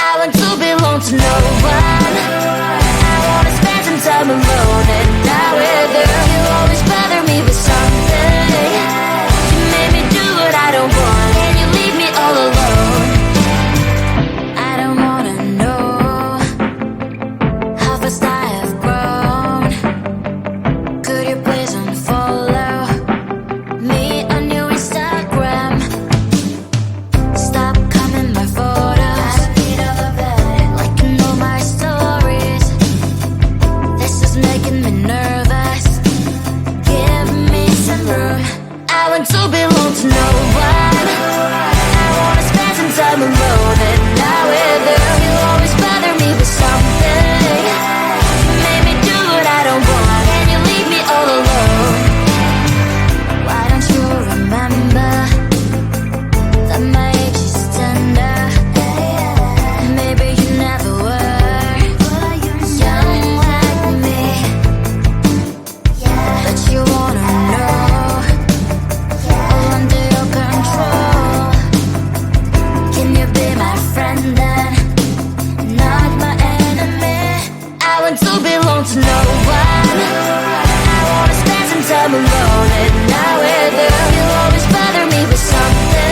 I want to belong to no one. I wanna spend some time alone and not with you. You always bother me with something. You made me do what I don't want, and you leave me all alone. I don't wanna know how fast I have grown. Could you please unfollow me on your Instagram? Stop coming my photos, like you know my stories. This is making me nervous. Give me some room. I want to belong to no one. I wanna spend some time alone and not with you. You always bother me with something. You made me do what I don't want, and you leave me all alone. Why don't you remember that my age is tender? Maybe you never were young like me, but you wanna know all under your control. Can you be my friend then, not my enemy? I want to belong to no one. I wanna spend some time alone and not with you. You always bother me with something.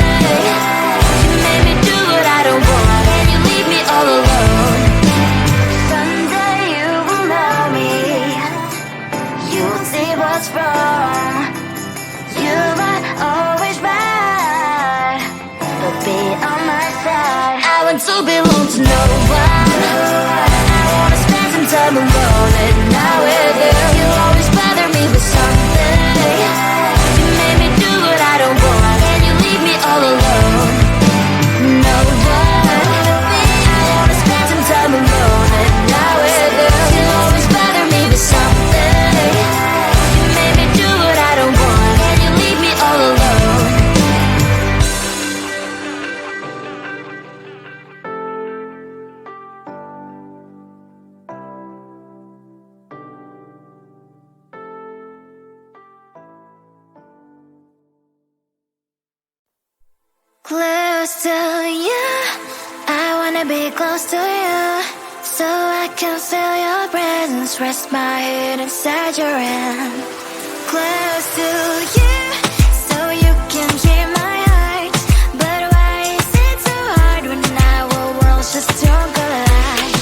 You made me do what I don't want, and you leave me all alone. Someday you will know me. You will see what's wrong. You are always right, but be on my side. I want to belong to no one. I wanna spend some time alone and not with you. You always bother me with something. You made me do what I don't want, and you leave me all alone. No one. I wanna spend some time alone and not with you. You always bother me with something. You made me do what I don't want, and you leave me all alone. Close to you, I wanna be close to you, so I can feel your presence. Rest my head inside your hand. Close to you, so you can hear my heart. But why is it so hard when our worlds just don't collide?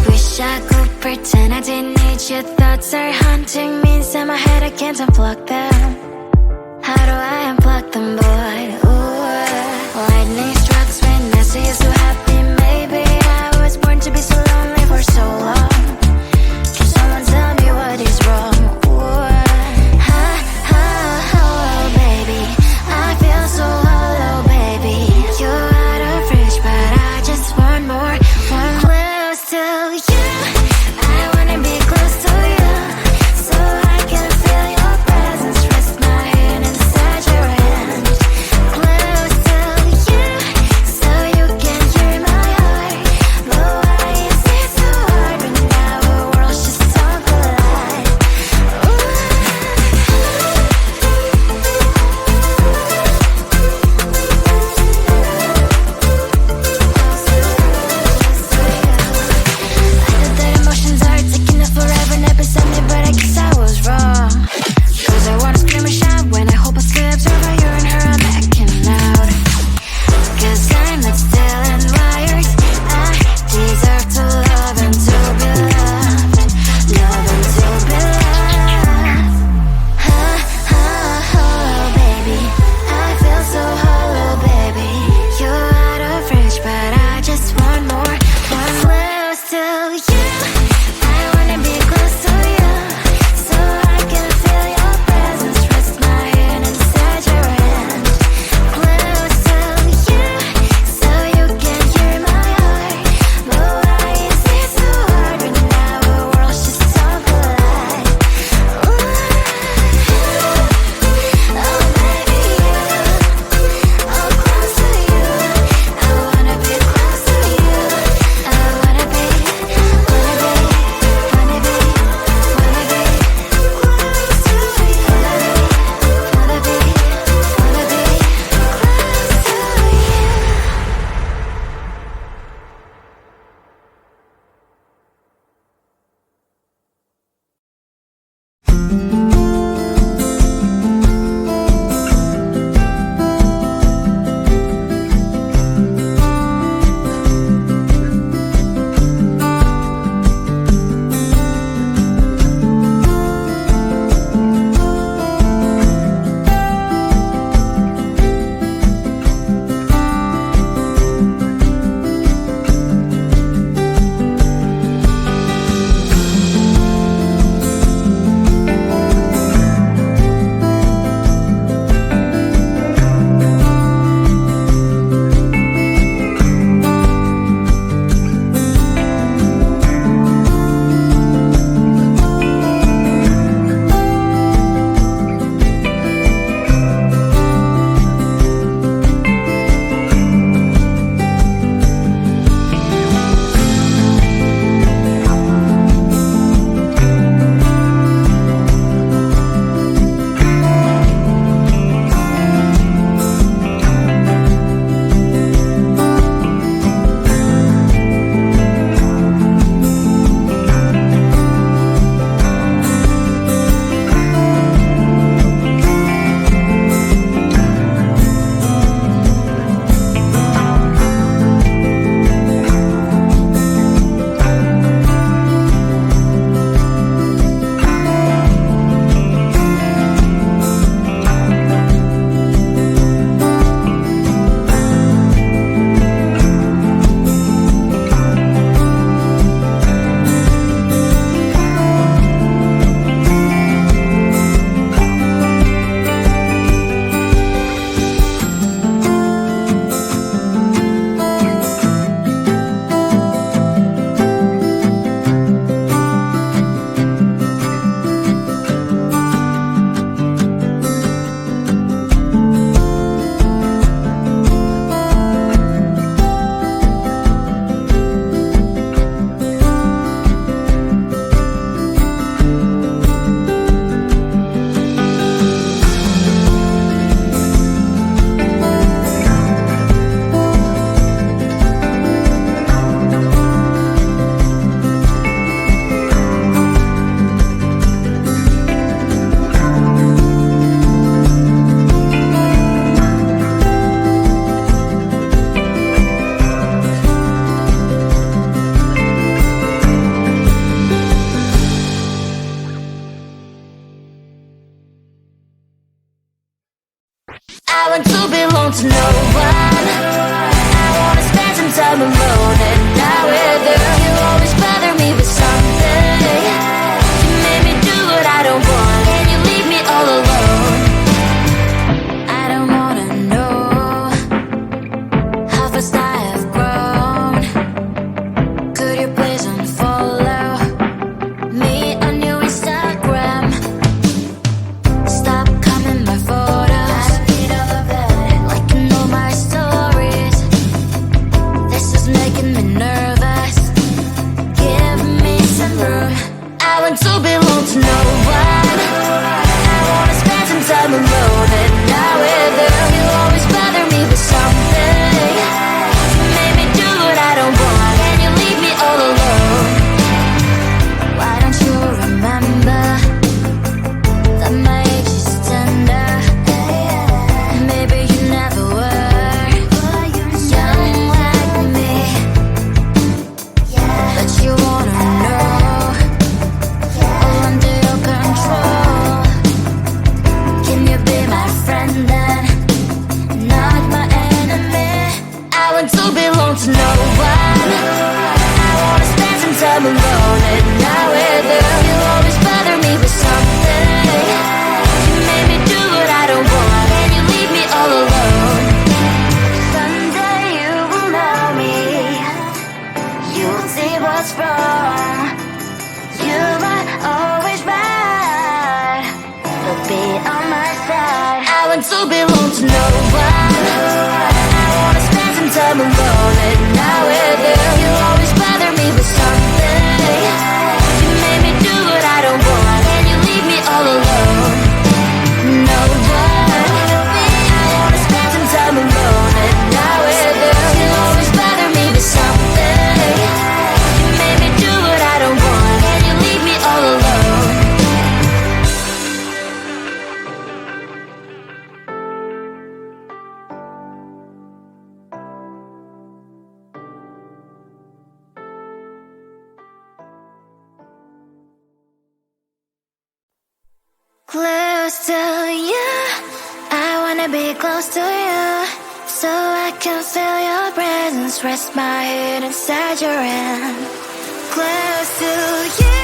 Wish I could pretend I didn't need your thoughts are haunting me inside my head. I can't unplug them. How do I unplug them, boy? Ooh, lightning strikes when I see you so happy. Maybe I was born to be so lonely for so long. Can someone tell me what is wrong? Ooh, oh, baby, I feel so hollow, baby. You're out of reach, but I just want more. One close to you. I wanna be close to you, so I can feel your presence. Rest my head inside your hand. Close to you, I wanna be close to you, so I can feel your presence, rest my head inside your hand. Close to you,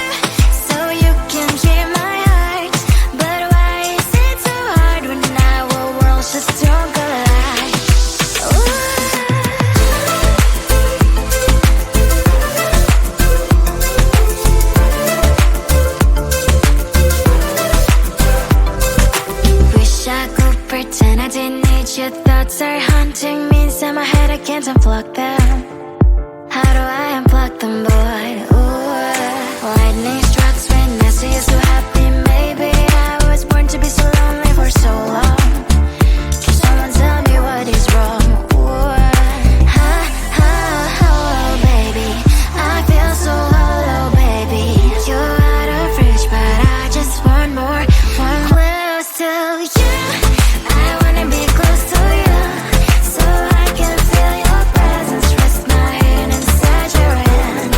so you can hear my heart, but why is it so hard when our worlds just don't collide? Wish I could pretend I didn't need your thoughts are haunting me inside my head, I can't unplug them. How do I unplug them, boy? Ooh, lightning strikes when I see you so happy. Maybe I was born to be so lonely for so long. Can someone tell me what is wrong? Ooh, oh, baby, I feel so hollow, baby. You're out of reach, but I just want more. One close to you, I wanna be close to you, so I can feel your presence, rest my hand inside your hand.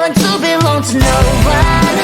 want to belong to no one.